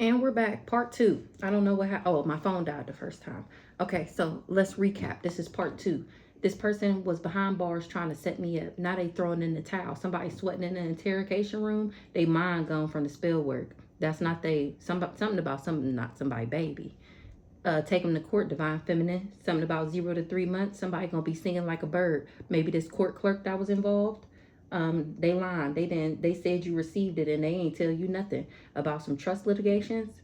And we're back, part 2. I don't know what happened. Oh, my phone died the first time. Okay, so let's recap. This is part 2. This person was behind bars trying to set me up. Now they throwing in the towel. Somebody sweating in the interrogation room. They mind gone from the spell work. That's not something about something, not somebody baby. Take them to court, divine feminine. Something about 0 to 3 months. Somebody gonna be singing like a bird. Maybe this court clerk that was involved. They lied. They said you received it and they ain't tell you nothing about some trust litigations,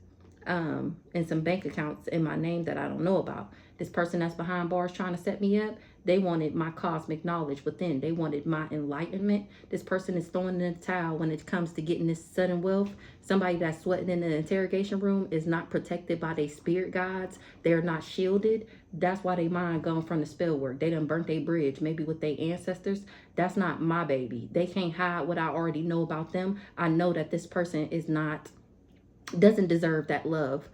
and some bank accounts in my name that I don't know about. This person that's behind bars trying to set me up, they wanted my cosmic knowledge within. They wanted my enlightenment. This person is throwing in the towel when it comes to getting this sudden wealth. Somebody that's sweating in the interrogation room is not protected by their spirit guides. They're not shielded. That's why they mind going from the spell work. They done burnt their bridge, maybe with their ancestors. That's not my baby. They can't hide what I already know about them. I know that this person doesn't deserve that love.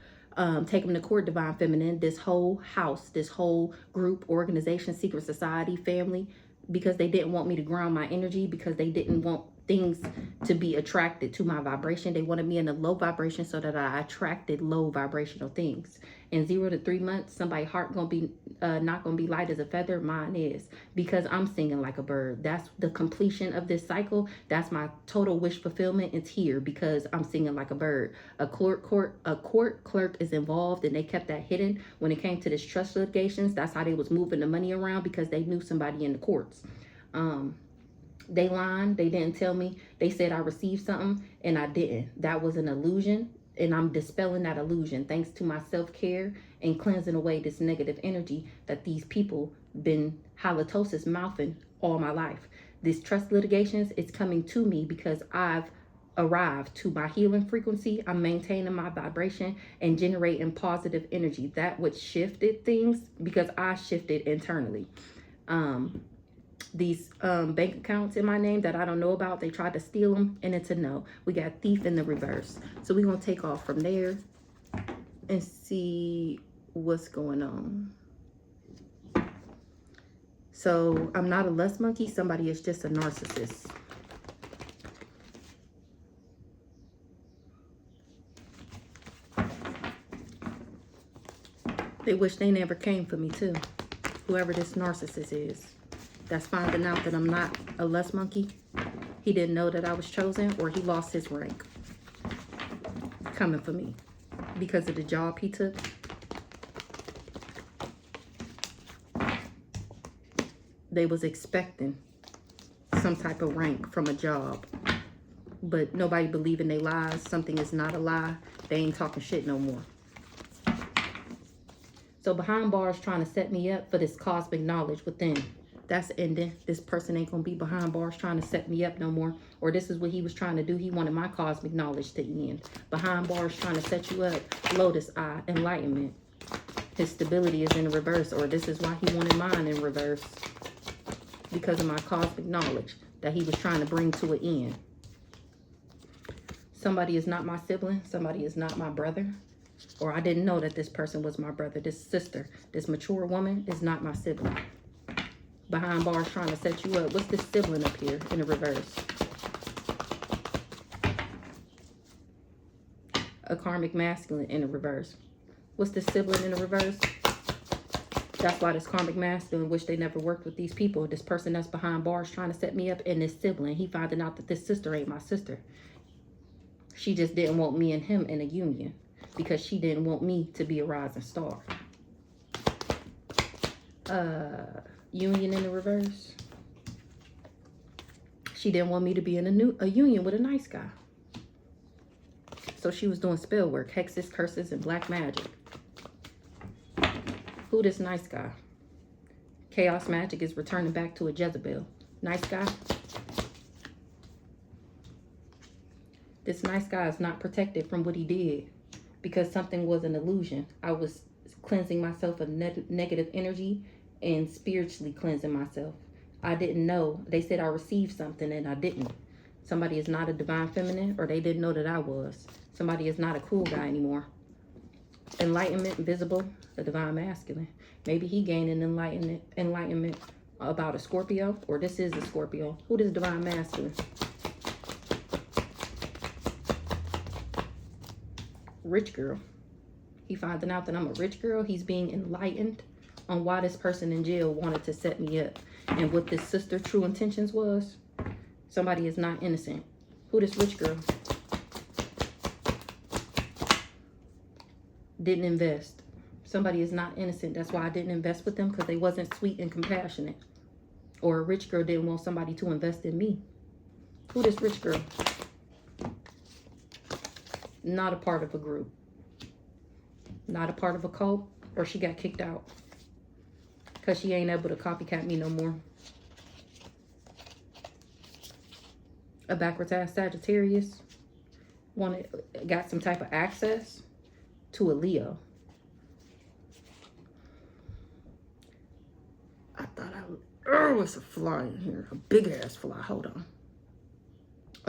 Take them to court, divine feminine. This whole house, this whole group, organization, secret society, family, because they didn't want me to ground my energy, because they didn't want things to be attracted to my vibration. They wanted me in a low vibration so that I attracted low vibrational things. In 0 to 3 months, somebody's heart gonna be not gonna be light as a feather. Mine is, because I'm singing like a bird. That's the completion of this cycle. That's my total wish fulfillment. It's here because I'm singing like a bird. A court clerk is involved, and they kept that hidden when it came to this trust litigations. That's how they was moving the money around, because they knew somebody in the courts. They lied. They didn't tell me. They said I received something and I didn't. That was an illusion, and I'm dispelling that illusion thanks to my self-care and cleansing away this negative energy that these people been halitosis mouthing all my life. This trust litigations, it's coming to me because I've arrived to my healing frequency. I'm maintaining my vibration and generating positive energy. That which shifted things, because I shifted internally. These bank accounts in my name that I don't know about, they tried to steal them, and it's a no. We got thief in the reverse. So we're going to take off from there and see what's going on. So I'm not a lust monkey. Somebody is just a narcissist. They wish they never came for me too. Whoever this narcissist is. That's finding out that I'm not a lust monkey. He didn't know that I was chosen, or he lost his rank. Coming for me because of the job he took. They was expecting some type of rank from a job, but nobody believing they lies. Something is not a lie. They ain't talking shit no more. So behind bars trying to set me up for this cosmic knowledge within. That's ending. This person ain't gonna be behind bars trying to set me up no more. Or this is what he was trying to do. He wanted my cosmic knowledge to end. Behind bars trying to set you up. Lotus eye, enlightenment. His stability is in reverse. Or this is why he wanted mine in reverse. Because of my cosmic knowledge that he was trying to bring to an end. Somebody is not my sibling. Somebody is not my brother. Or I didn't know that this person was my brother. This sister, this mature woman is not my sibling. Behind bars trying to set you up. What's this sibling up here in the reverse? A karmic masculine in the reverse. What's this sibling in the reverse? That's why this karmic masculine wish they never worked with these people. This person that's behind bars trying to set me up, and this sibling, he finding out that this sister ain't my sister. She just didn't want me and him in a union because she didn't want me to be a rising star. Union in the reverse. She didn't want me to be in a union with a nice guy. So she was doing spell work, hexes, curses, and black magic. Who this nice guy? Chaos magic is returning back to a Jezebel. Nice guy. This nice guy is not protected from what he did because something was an illusion. I was cleansing myself of negative energy and spiritually cleansing myself. I didn't know. They said I received something and I didn't. Somebody is not a divine feminine, or they didn't know that I was. Somebody is not a cool guy anymore. Enlightenment, visible, the divine masculine. Maybe he gained an enlightenment about a Scorpio, or this is a Scorpio. Who is divine masculine? rich girl. He finding out that I'm a rich girl. He's being enlightened on why this person in jail wanted to set me up. And what this sister true intentions was. Somebody is not innocent. Who this rich girl? Didn't invest. Somebody is not innocent. That's why I didn't invest with them, because they wasn't sweet and compassionate. Or a rich girl didn't want somebody to invest in me. Who this rich girl? Not a part of a group. Not a part of a cult. Or she got kicked out. Because she ain't able to copycat me no more. A backwards ass Sagittarius. Got some type of access to a Leo. I thought oh, it's a fly in here. A big ass fly. Hold on.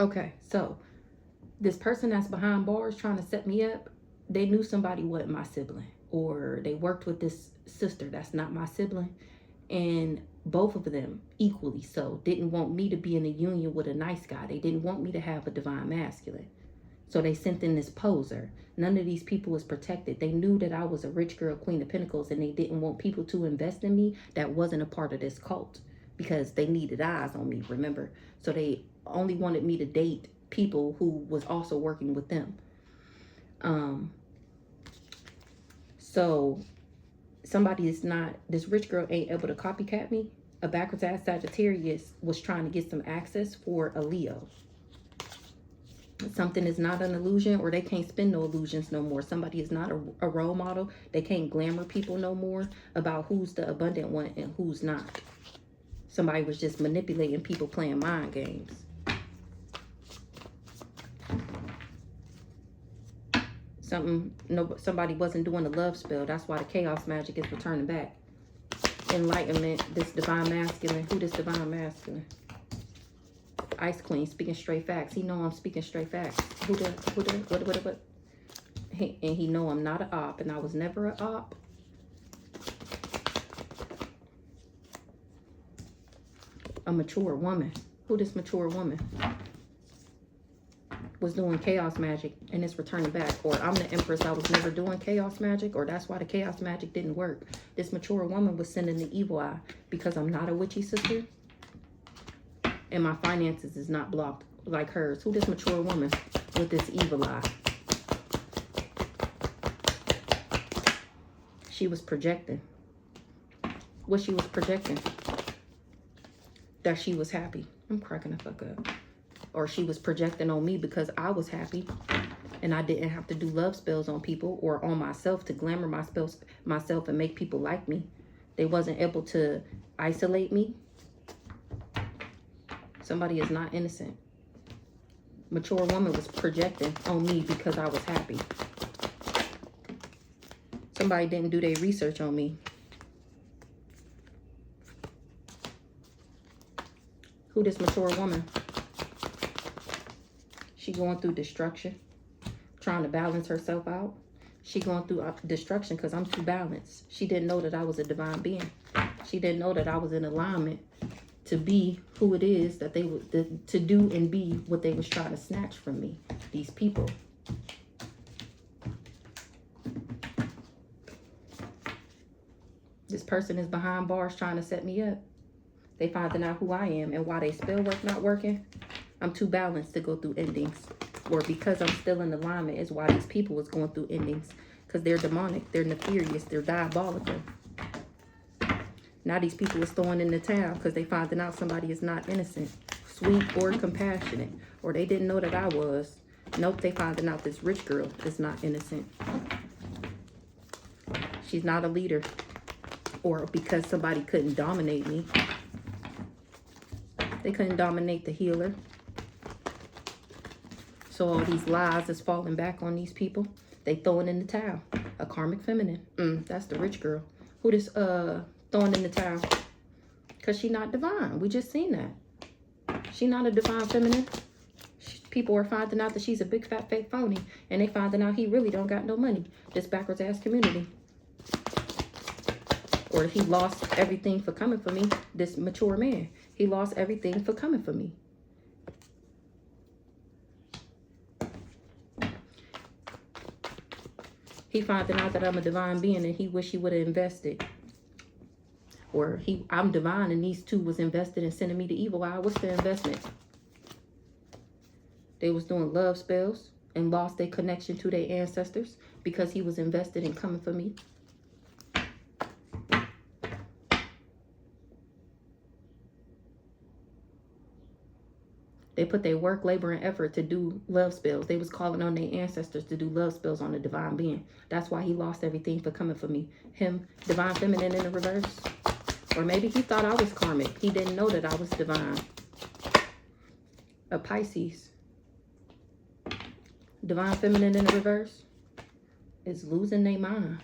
Okay, so this person that's behind bars trying to set me up, they knew somebody wasn't my sibling. Or they worked with this sister that's not my sibling. And both of them, equally so, didn't want me to be in a union with a nice guy. They didn't want me to have a divine masculine. So they sent in this poser. None of these people was protected. They knew that I was a rich girl, Queen of Pentacles, and they didn't want people to invest in me that wasn't a part of this cult, because they needed eyes on me, remember? So they only wanted me to date people who was also working with them. So somebody is not, this rich girl ain't able to copycat me. A backwards ass Sagittarius was trying to get some access for a Leo. Something is not an illusion, or they can't spin no illusions no more. Somebody is not a role model. They can't glamour people no more about who's the abundant one and who's not. Somebody was just manipulating people, playing mind games. Somebody wasn't doing a love spell. That's why the chaos magic is returning back. Enlightenment, this divine masculine. Who this divine masculine? Ice Queen, speaking straight facts. He know I'm speaking straight facts. What? And he know I'm not an op, and I was never an op. A mature woman. Who this mature woman? Was doing chaos magic, and it's returning back. Or I'm the Empress, I was never doing chaos magic, or that's why the chaos magic didn't work. This mature woman was sending the evil eye, because I'm not a witchy sister. And my finances is not blocked like hers. Who this mature woman with this evil eye? She was projecting. What she was projecting? That she was happy. I'm cracking the fuck up. Or she was projecting on me because I was happy. And I didn't have to do love spells on people or on myself to glamour myself and make people like me. They wasn't able to isolate me. Somebody is not innocent. Mature woman was projecting on me because I was happy. Somebody didn't do their research on me. Who this mature woman? She going through destruction, trying to balance herself out. She going through destruction because I'm too balanced. She didn't know that I was a divine being. She didn't know that I was in alignment to be who it is that they would to do and be what they was trying to snatch from me. These people. This person is behind bars trying to set me up. They finding out who I am and why they spell work not working. I'm too balanced to go through endings. Or because I'm still in alignment is why these people was going through endings. Because they're demonic, they're nefarious, they're diabolical. Now these people is throwing in the towel because they finding out somebody is not innocent, sweet, or compassionate. Or they didn't know that I was. Nope, they finding out this rich girl is not innocent. She's not a leader. Or because somebody couldn't dominate me. They couldn't dominate the healer. So all these lies is falling back on these people. They throwing in the towel. A karmic feminine. That's the rich girl. Who this throwing in the towel? Because she not divine. We just seen that. She not a divine feminine. People are finding out that she's a big fat fake phony. And they finding out he really don't got no money. This backwards ass community. Or he lost everything for coming for me. This mature man. He lost everything for coming for me. He finding out that I'm a divine being and he wish he would have invested. Or I'm divine and these two was invested in sending me the evil eye. What's the investment? They was doing love spells and lost their connection to their ancestors because he was invested in coming for me. They put their work, labor, and effort to do love spells. They was calling on their ancestors to do love spells on the divine being. That's why he lost everything for coming for me. Him, divine feminine in the reverse. Or maybe he thought I was karmic. He didn't know that I was divine. A Pisces. Divine feminine in the reverse is losing their mind.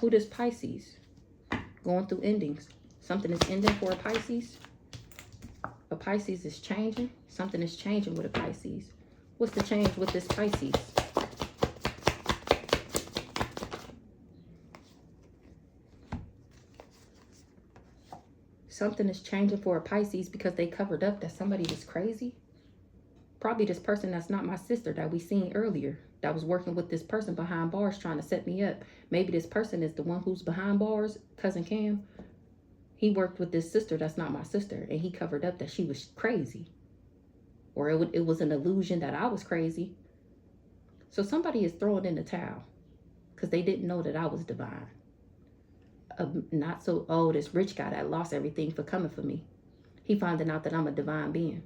Who does Pisces? Going through endings. Something is ending for a Pisces. A Pisces is changing. Something is changing with a Pisces. What's the change with this Pisces? Something is changing for a Pisces because they covered up that somebody was crazy. Probably this person that's not my sister that we seen earlier. That was working with this person behind bars trying to set me up. Maybe this person is the one who's behind bars, Cousin Cam. He worked with this sister that's not my sister, and he covered up that she was crazy. Or it was an illusion that I was crazy. So somebody is throwing in the towel because they didn't know that I was divine. Not so old, this rich guy that lost everything for coming for me. He finding out that I'm a divine being.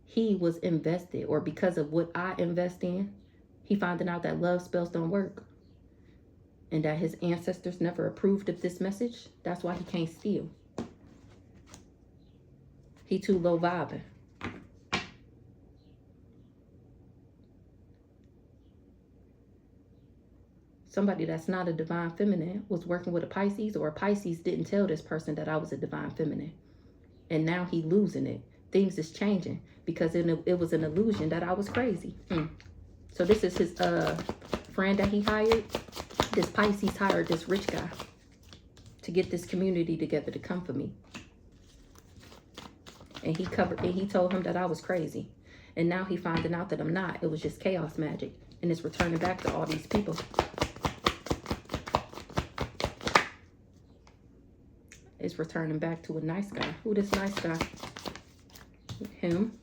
He was invested, or because of what I invest in, he finding out that love spells don't work. And that his ancestors never approved of this message. That's why he can't steal. He too low vibing. Somebody that's not a divine feminine was working with a Pisces, or a Pisces didn't tell this person that I was a divine feminine. And now he losing it. Things is changing because it was an illusion that I was crazy. So this is his friend that he hired. This Pisces hired this rich guy to get this community together to come for me. And he told him that I was crazy. And now he finding out that I'm not. It was just chaos magic. And it's returning back to all these people. It's returning back to a nice guy. Who this nice guy? Him.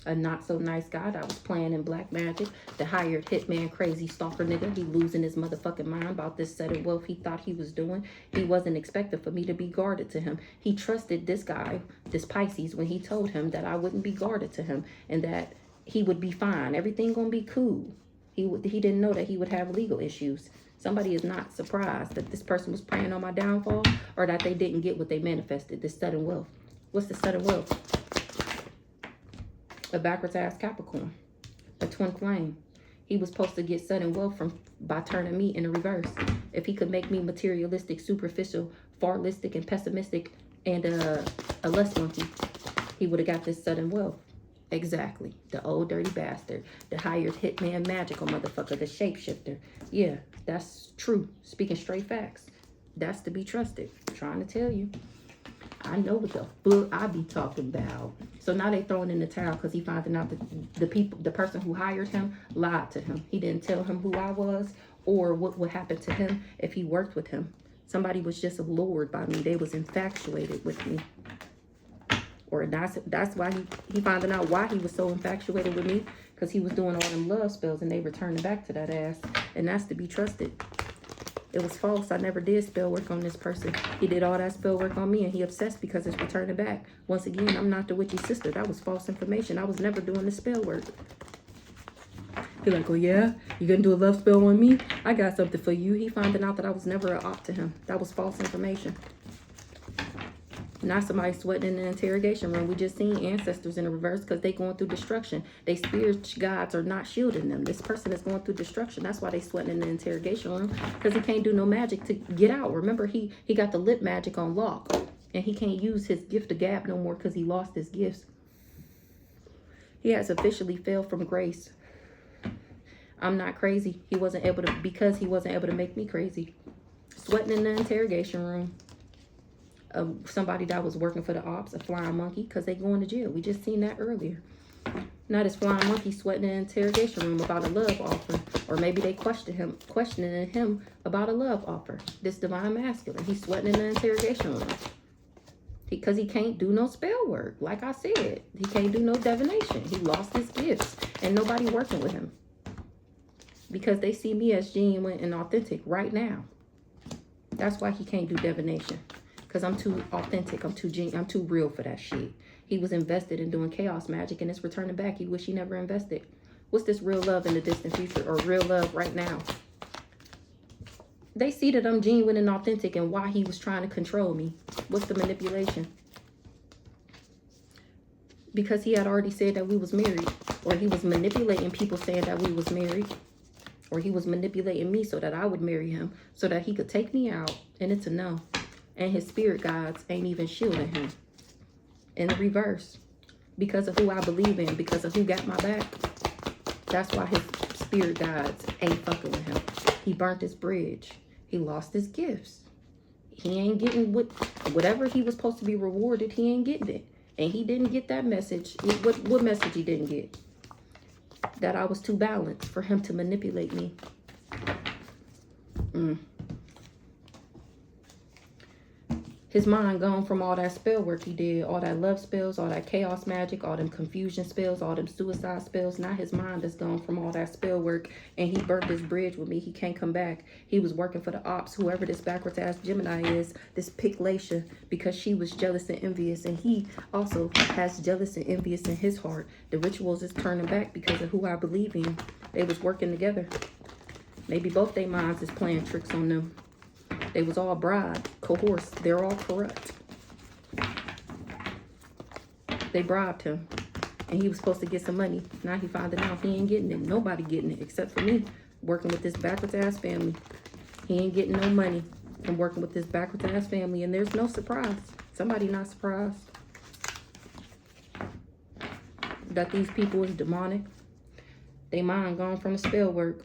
A not so nice guy that was playing in black magic. The hired hitman, crazy stalker nigga. He losing his motherfucking mind about this set of wealth he thought he was doing. He wasn't expecting for me to be guarded to him. He trusted this guy, this Pisces, when he told him that I wouldn't be guarded to him and that he would be fine. Everything gonna be cool. He didn't know that he would have legal issues. Somebody is not surprised that this person was praying on my downfall or that they didn't get what they manifested, this sudden wealth. What's the sudden wealth? A backwards ass Capricorn, a twin flame. He was supposed to get sudden wealth by turning me in the reverse. If he could make me materialistic, superficial, fatalistic, and pessimistic, and a lust monkey, he would have got this sudden wealth. Exactly. The old dirty bastard, the hired hitman magical motherfucker, the shapeshifter. Yeah, that's true. Speaking straight facts. That's to be trusted. I'm trying to tell you. I know what the fuck I be talking about. So now they throwing in the towel because he finding out that the person who hired him lied to him. He didn't tell him who I was or what would happen to him if he worked with him. Somebody was just allured by me. They was infatuated with me. Or that's why he finding out why he was so infatuated with me, because he was doing all them love spells and they returning back to that ass. And that's to be trusted. It was false. I never did spell work on this person. He did all that spell work on me and he obsessed because it's returning back. Once again, I'm not the witchy sister. That was false information. I was never doing the spell work. He's like, oh yeah? You gonna do a love spell on me? I got something for you. He finding out that I was never an op to him. That was false information. Not somebody sweating in the interrogation room. We just seen ancestors in the reverse because they going through destruction. They spirit gods are not shielding them. This person is going through destruction. That's why they sweating in the interrogation room, because he can't do no magic to get out. Remember, he got the lip magic on lock, and he can't use his gift of gab no more because he lost his gifts. He has officially failed from grace. I'm not crazy. He wasn't able to make me crazy. Sweating in the interrogation room. Somebody that was working for the ops, a flying monkey, because they going to jail. We just seen that earlier. Now this flying monkey sweating in the interrogation room about a love offer. Or maybe they questioning him about a love offer. This divine masculine. He's sweating in the interrogation room. Because he can't do no spell work. Like I said. He can't do no divination. He lost his gifts. And nobody working with him. Because they see me as genuine and authentic right now. That's why he can't do divination. Because I'm too authentic. I'm too genuine. I'm too real for that shit. He was invested in doing chaos magic and it's returning back. He wish he never invested. What's this real love in the distant future or real love right now? They see that I'm genuine and authentic and why he was trying to control me. What's the manipulation? Because he had already said that we was married. Or he was manipulating people saying that we was married. Or he was manipulating me so that I would marry him. So that he could take me out. And it's a no. And his spirit guides ain't even shielding him. In the reverse. Because of who I believe in. Because of who got my back. That's why his spirit guides ain't fucking with him. He burnt his bridge. He lost his gifts. He ain't getting whatever he was supposed to be rewarded. He ain't getting it. And he didn't get that message. What message he didn't get? That I was too balanced for him to manipulate me. His mind gone from all that spell work he did, all that love spells, all that chaos magic, all them confusion spells, all them suicide spells. Now his mind is gone from all that spell work and he burnt this bridge with me. He can't come back. He was working for the ops, whoever this backwards ass Gemini is, this Piclatia, because she was jealous and envious. And he also has jealous and envious in his heart. The rituals is turning back because of who I believe in. They was working together. Maybe both their minds is playing tricks on them. They was all bribed, coerced. They're all corrupt. They bribed him. And he was supposed to get some money. Now he finding out he ain't getting it. Nobody getting it except for me. Working with this backwards ass family. He ain't getting no money from working with this backwards ass family. And there's no surprise. Somebody not surprised. That these people is demonic. They mind gone from the spell work.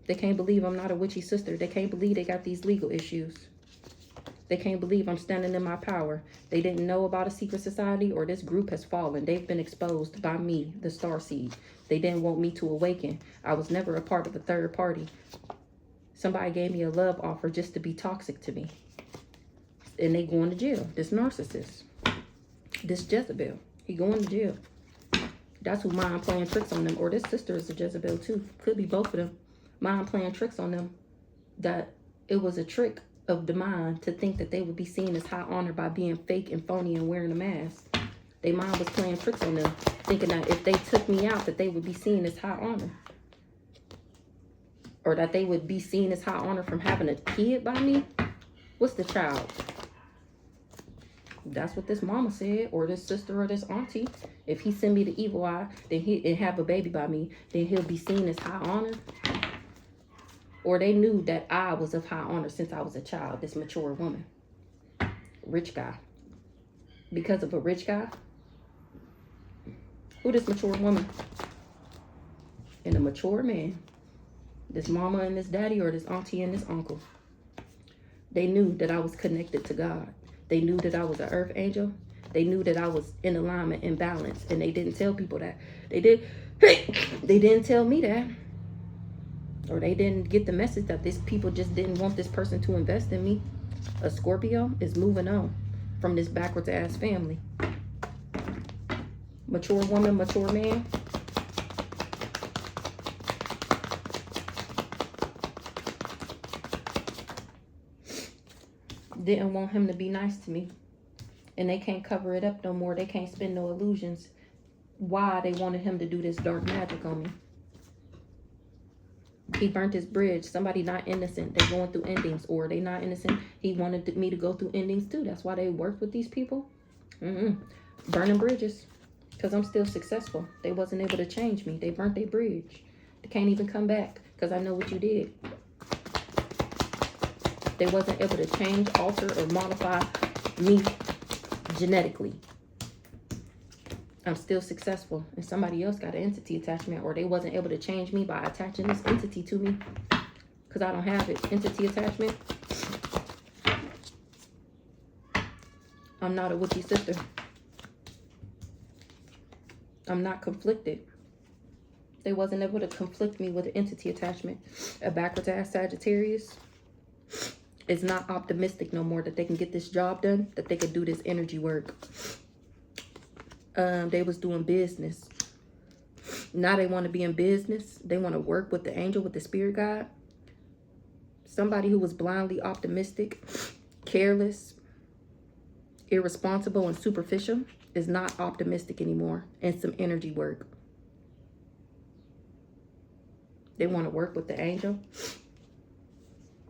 They can't believe I'm not a witchy sister. They can't believe they got these legal issues. They can't believe I'm standing in my power. They didn't know about a secret society or this group has fallen. They've been exposed by me, the starseed. They didn't want me to awaken. I was never a part of a third party. Somebody gave me a love offer just to be toxic to me. And they going to jail. This narcissist. This Jezebel. He going to jail. That's who mind playing tricks on them. Or this sister is a Jezebel too. Could be both of them. Mind playing tricks on them. That it was a trick of the mind to think that they would be seen as high honor by being fake and phony and wearing a mask. Their mind was playing tricks on them, thinking that if they took me out, that they would be seen as high honor. Or that they would be seen as high honor from having a kid by me. What's the child? That's what this mama said, or this sister or this auntie. If he send me the evil eye, then and have a baby by me, then he'll be seen as high honor. Or they knew that I was of high honor since I was a child, this mature woman. Rich guy. Because of a rich guy. Who this mature woman? And a mature man. This mama and this daddy, or this auntie and this uncle. They knew that I was connected to God. They knew that I was an earth angel. They knew that I was in alignment and balance. And they didn't tell people that. They didn't tell me that. Or they didn't get the message that these people just didn't want this person to invest in me. A Scorpio is moving on from this backwards ass family. Mature woman, mature man. Didn't want him to be nice to me. And they can't cover it up no more. They can't spin no illusions. Why they wanted him to do this dark magic on me. He burnt his bridge. Somebody not innocent. They going through endings. Or they not innocent. He wanted me to go through endings too. That's why they worked with these people. Burning bridges. Because I'm still successful. They wasn't able to change me. They burnt their bridge. They can't even come back. Because I know what you did. They wasn't able to change, alter, or modify me genetically. I'm still successful. And somebody else got an entity attachment. Or they wasn't able to change me by attaching this entity to me. Because I don't have it. Entity attachment. I'm not a witchy sister. I'm not conflicted. They wasn't able to conflict me with an entity attachment. A backwards ass Sagittarius is not optimistic no more that they can get this job done, that they could do this energy work. They was doing business. Now they want to be in business. They want to work with the angel, with the spirit guide. Somebody who was blindly optimistic, careless, irresponsible, and superficial is not optimistic anymore, and some energy work. They want to work with the angel.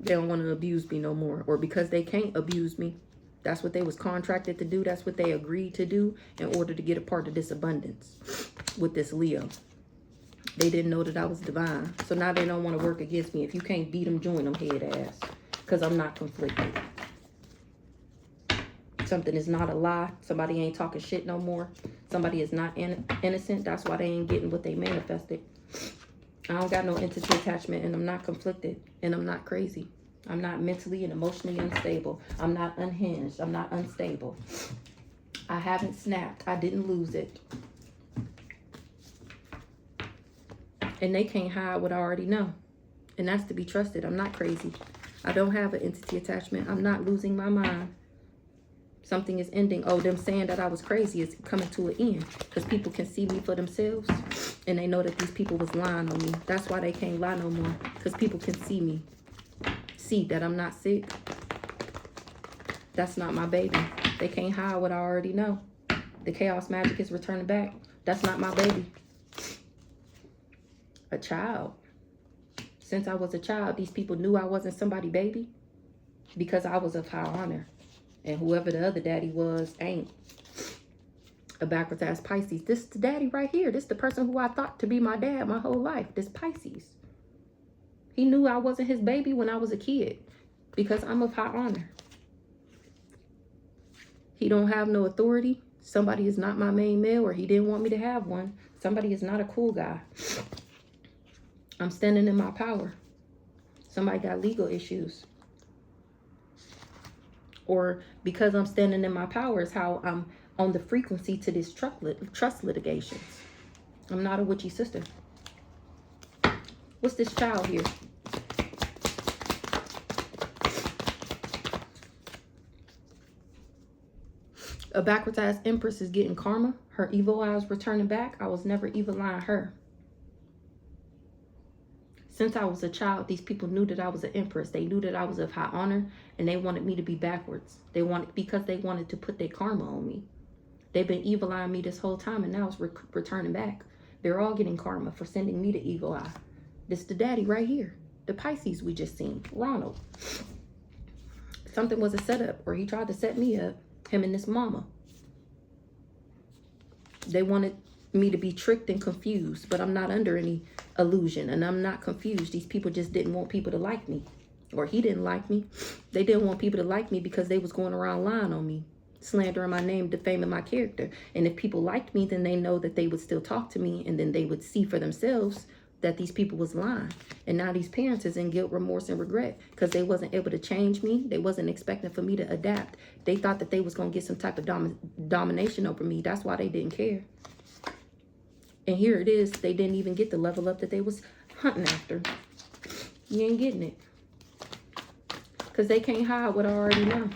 They don't want to abuse me no more. Or because they can't abuse me. That's what they was contracted to do. That's what they agreed to do in order to get a part of this abundance with this Leo. They didn't know that I was divine. So now they don't want to work against me. If you can't beat them, join them, head ass. Because I'm not conflicted. Something is not a lie. Somebody ain't talking shit no more. Somebody is not innocent. That's why they ain't getting what they manifested. I don't got no entity attachment, and I'm not conflicted, and I'm not crazy. I'm not mentally and emotionally unstable. I'm not unhinged. I'm not unstable. I haven't snapped. I didn't lose it. And they can't hide what I already know. And that's to be trusted. I'm not crazy. I don't have an entity attachment. I'm not losing my mind. Something is ending. Oh, them saying that I was crazy is coming to an end. Because people can see me for themselves. And they know that these people was lying on me. That's why they can't lie no more. Because people can see me. See that I'm not sick. That's not my baby. They can't hide what I already know. The chaos magic is returning back. That's not my baby. A child. Since I was a child, these people knew I wasn't somebody's baby. Because I was of high honor. And whoever the other daddy was ain't. A backwards ass Pisces. This is the daddy right here. This is the person who I thought to be my dad my whole life. This Pisces. He knew I wasn't his baby when I was a kid. Because I'm of high honor. He don't have no authority. Somebody is not my main male, or he didn't want me to have one. Somebody is not a cool guy. I'm standing in my power. Somebody got legal issues. Or because I'm standing in my power is how I'm on the frequency to this trust litigations. I'm not a witchy sister. What's this child here? A backwards ass empress is getting karma. Her evil eyes returning back. I was never evil eyeing her. Since I was a child, these people knew that I was an empress. They knew that I was of high honor, and they wanted me to be backwards. Because they wanted to put their karma on me. They've been evil eyeing me this whole time, and now it's returning back. They're all getting karma for sending me the evil eye. This is the daddy right here. The Pisces we just seen. Ronald. Something was a setup, or he tried to set me up. Him and this mama. They wanted me to be tricked and confused, but I'm not under any illusion, and I'm not confused. These people just didn't want people to like me, or he didn't like me. They didn't want people to like me because they was going around lying on me, slandering my name, defaming my character. And if people liked me, then they know that they would still talk to me, and then they would see for themselves that these people was lying. And now these parents is in guilt, remorse, and regret because they wasn't able to change me. They wasn't expecting for me to adapt. They thought that they was going to get some type of domination over me. That's why they didn't care. And here it is. They didn't even get the level up that they was hunting after. You ain't getting it. Because they can't hide what I already know.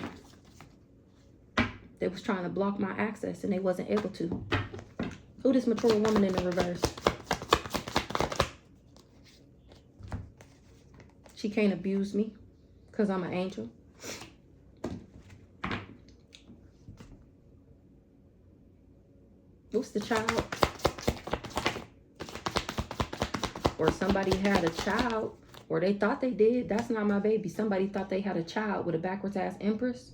They was trying to block my access and they wasn't able to. Who this mature woman in the reverse? She can't abuse me because I'm an angel. What's the child? Or somebody had a child, or they thought they did. That's not my baby. Somebody thought they had a child with a backwards ass empress.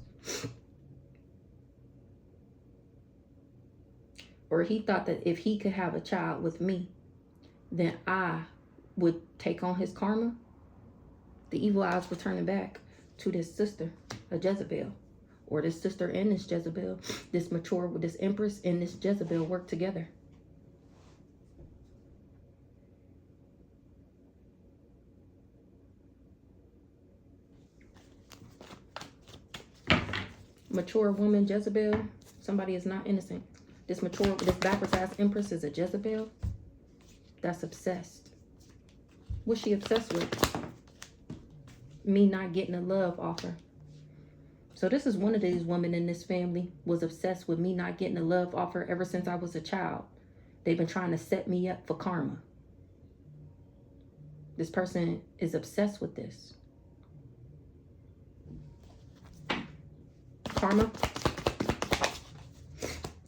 Or he thought that if he could have a child with me, then I would take on his karma. The evil eyes were turning back to this sister, a Jezebel. Or this sister and this Jezebel. This mature with this empress and this Jezebel work together. Mature woman, Jezebel. Somebody is not innocent. This backwards ass Empress is a Jezebel that's obsessed. What's she obsessed with? Me not getting a love offer. So this is one of these women in this family was obsessed with me not getting a love offer ever since I was a child. They've been trying to set me up for karma. This person is obsessed with this. Karma.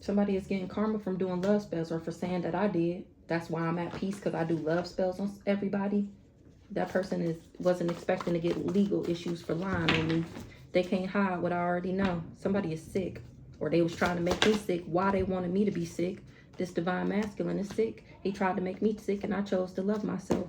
Somebody is getting karma from doing love spells or for saying that I did. That's why I'm at peace, because I do love spells on everybody. That person wasn't expecting to get legal issues for lying on me. They can't hide what I already know. Somebody is sick, or they was trying to make me sick. Why they wanted me to be sick? This divine masculine is sick. He tried to make me sick, and I chose to love myself.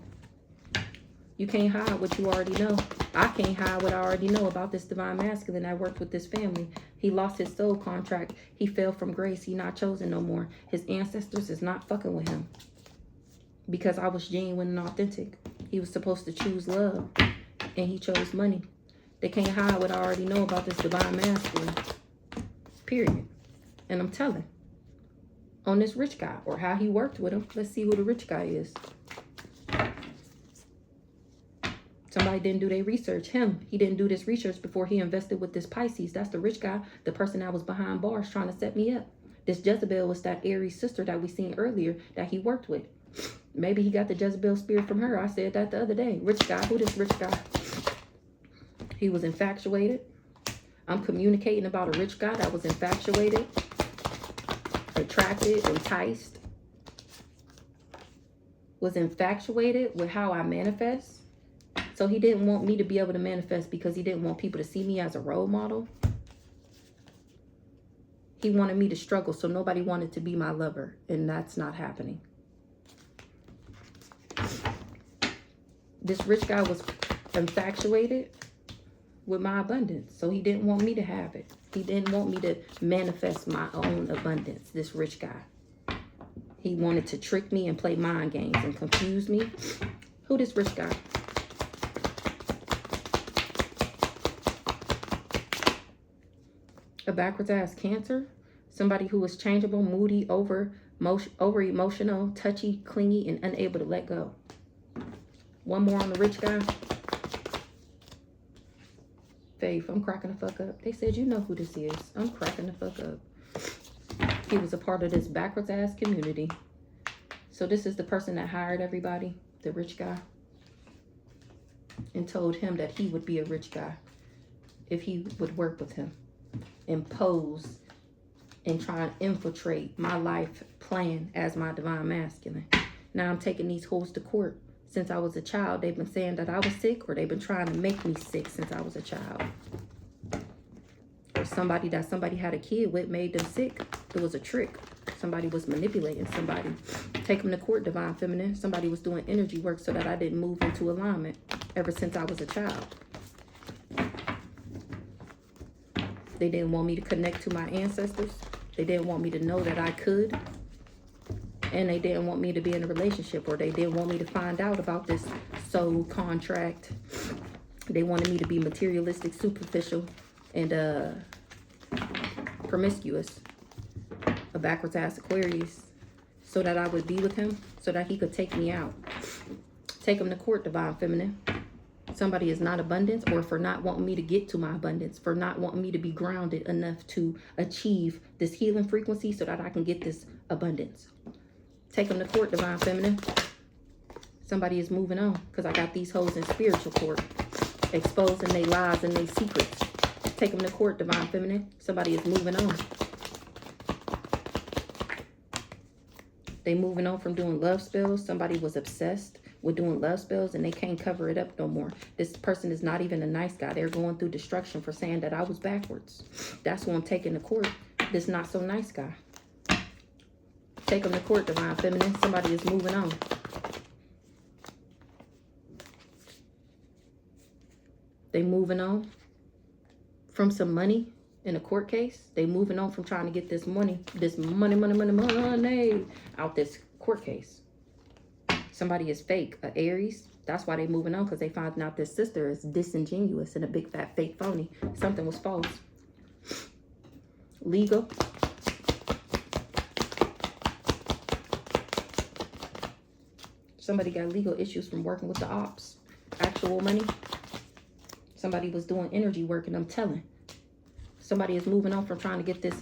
You can't hide what you already know. I can't hide what I already know about this divine masculine that worked with this family. He lost his soul contract. He fell from grace. He not chosen no more. His ancestors is not fucking with him. Because I was genuine and authentic. He was supposed to choose love, and he chose money. They can't hide what I already know about this divine masculine. Period. And I'm telling. On this rich guy, or how he worked with him. Let's see who the rich guy is. Somebody didn't do their research. Him. He didn't do this research before he invested with this Pisces. That's the rich guy. The person that was behind bars trying to set me up. This Jezebel was that Aries sister that we seen earlier that he worked with. Maybe he got the Jezebel spirit from her. I said that the other day. Rich guy. Who this rich guy? He was infatuated. I'm communicating about a rich guy that was infatuated, attracted, enticed. Was infatuated with how I manifest. So he didn't want me to be able to manifest because he didn't want people to see me as a role model. He wanted me to struggle, so nobody wanted to be my lover, and that's not happening. This rich guy was infatuated with my abundance, so he didn't want me to have it. He didn't want me to manifest my own abundance, this rich guy. He wanted to trick me and play mind games and confuse me. Who this rich guy? A backwards ass Cancer. Somebody who is changeable, moody, over emotional, touchy, clingy, and unable to let go. One more on the rich guy. Faith, I'm cracking the fuck up. They said you know who this is. I'm cracking the fuck up. He was a part of this backwards ass community. So this is the person that hired everybody, the rich guy, and told him that he would be a rich guy if he would work with him, impose and try and infiltrate my life plan as my divine masculine. Now I'm taking these hoes to court. Since I was a child, they've been saying that I was sick, or they've been trying to make me sick since I was a child. Or somebody that somebody had a kid with made them sick. It was a trick. Somebody was manipulating somebody. Take them to court, divine feminine. Somebody was doing energy work so that I didn't move into alignment ever since I was a child. They didn't want me to connect to my ancestors. They didn't want me to know that I could. And they didn't want me to be in a relationship, or they didn't want me to find out about this soul contract. They wanted me to be materialistic, superficial, and promiscuous. A backwards ass Aquarius. So that I would be with him, so that he could take me out. Take him to court, divine feminine. Somebody is not abundance, or for not wanting me to get to my abundance, for not wanting me to be grounded enough to achieve this healing frequency so that I can get this abundance. Take them to court, divine feminine. Somebody is moving on because I got these hoes in spiritual court, exposing their lies and their secrets. Take them to court, divine feminine. Somebody is moving on. They moving on from doing love spells. Somebody was obsessed with doing love spells and they can't cover it up no more. This person is not even a nice guy. They're going through destruction for saying that I was backwards. That's who I'm taking to court. This not so nice guy. Take them to court, divine feminine. Somebody is moving on. They moving on from some money in a court case. They moving on from trying to get this money out this court case. Somebody is fake, a Aries. That's why they moving on, because they found out their sister is disingenuous and a big fat fake phony. Something was false. Legal. Somebody got legal issues from working with the ops. Actual money. Somebody was doing energy work, and I'm telling. Somebody is moving on from trying to get this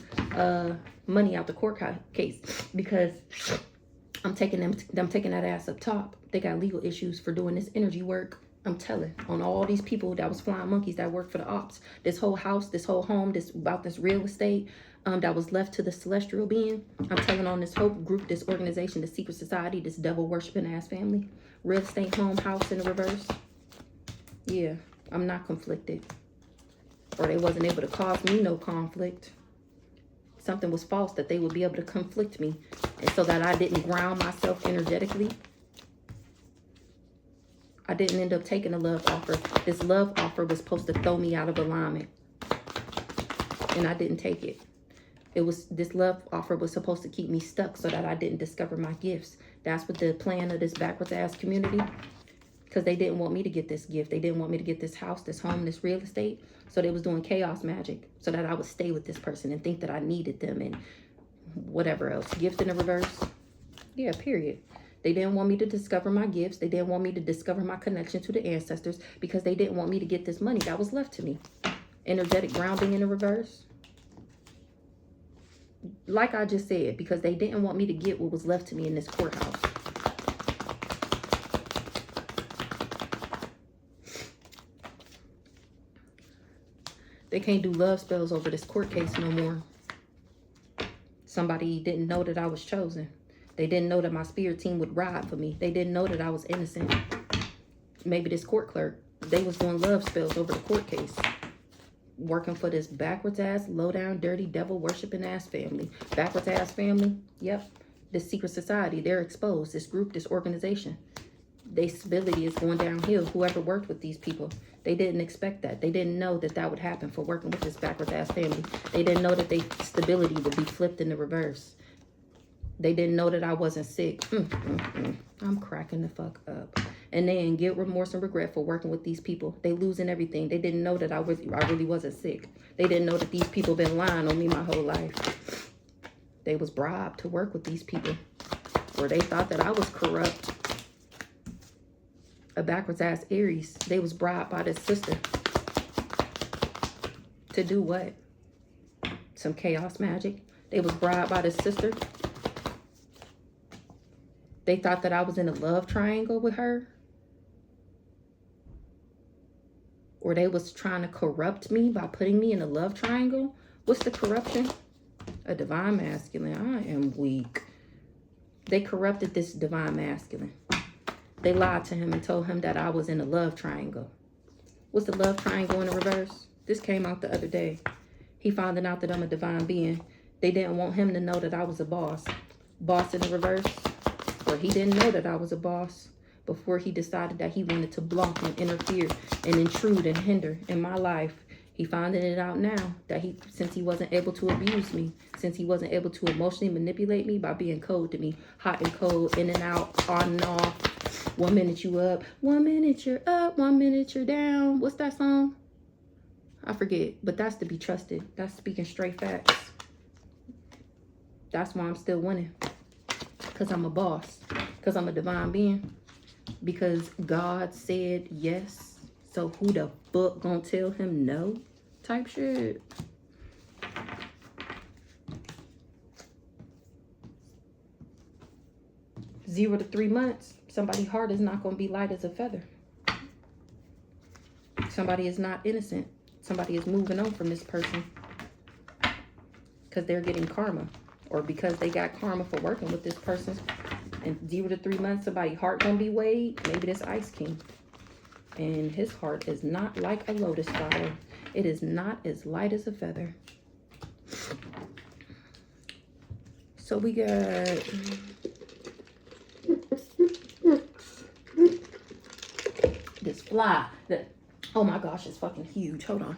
money out the court case because I'm taking that ass up top. They got legal issues for doing this energy work. I'm telling on all these people that was flying monkeys that work for the ops. This whole house, this whole home, this real estate that was left to the celestial being. I'm telling on this whole group, this organization, this secret society, this devil worshiping ass family. Real estate, home, house in the reverse. Yeah, I'm not conflicted. Or they wasn't able to cause me no conflict. Something was false that they would be able to conflict me. And so that I didn't ground myself energetically. I didn't end up taking a love offer. This love offer was supposed to throw me out of alignment. And I didn't take it. This love offer was supposed to keep me stuck so that I didn't discover my gifts. That's what the plan of this backwards ass community. Because they didn't want me to get this gift. They didn't want me to get this house, this home, this real estate. So they was doing chaos magic so that I would stay with this person and think that I needed them and whatever else. Gift in the reverse. Yeah, period. They didn't want me to discover my gifts. They didn't want me to discover my connection to the ancestors because they didn't want me to get this money that was left to me. Energetic grounding in the reverse. Like I just said, because they didn't want me to get what was left to me in this courthouse. They can't do love spells over this court case no more. Somebody didn't know that I was chosen. They didn't know that my spirit team would ride for me. They didn't know that I was innocent. Maybe this court clerk, they was doing love spells over the court case. Working for this backwards ass, low down, dirty, devil worshiping ass family. Backwards ass family, yep. This secret society, they're exposed. This group, this organization. Their stability is going downhill. Whoever worked with these people, they didn't expect that. They didn't know that that would happen for working with this backwards ass family. They didn't know that their stability would be flipped in the reverse. They didn't know that I wasn't sick. I'm cracking the fuck up. And they in guilt, remorse, and regret for working with these people. They losing everything. They didn't know that I really wasn't sick. They didn't know that these people been lying on me my whole life. They was bribed to work with these people. Or they thought that I was corrupt. A backwards ass Aries. They was bribed by this sister. To do what? Some chaos magic. They was bribed by this sister. They thought that I was in a love triangle with her. Or they was trying to corrupt me by putting me in a love triangle. What's the corruption? A divine masculine. I am weak. They corrupted this divine masculine. They lied to him and told him that I was in a love triangle. What's the love triangle in the reverse? This came out the other day. He found out that I'm a divine being. They didn't want him to know that I was a boss. Boss in the reverse. Or he didn't know that I was a boss before he decided that he wanted to block and interfere and intrude and hinder in my life. He finding it out now that since he wasn't able to abuse me, since he wasn't able to emotionally manipulate me by being cold to me, hot and cold, in and out, on and off. 1 minute you up, 1 minute you're up, 1 minute you're down. What's that song? I forget, but that's to be trusted. That's speaking straight facts. That's why I'm still winning. Because I'm a boss. Because I'm a divine being. Because God said yes. So who the fuck gonna tell him no? Type shit. Zero to 3 months. Somebody's heart is not gonna be light as a feather. Somebody is not innocent. Somebody is moving on from this person. Because they're getting karma. Or because they got karma for working with this person. And 0 to 3 months, somebody's heart gonna be weighed. Maybe this Ice King. And his heart is not like a lotus flower. It is not as light as a feather. So we got... this fly. Oh my gosh, it's fucking huge. Hold on.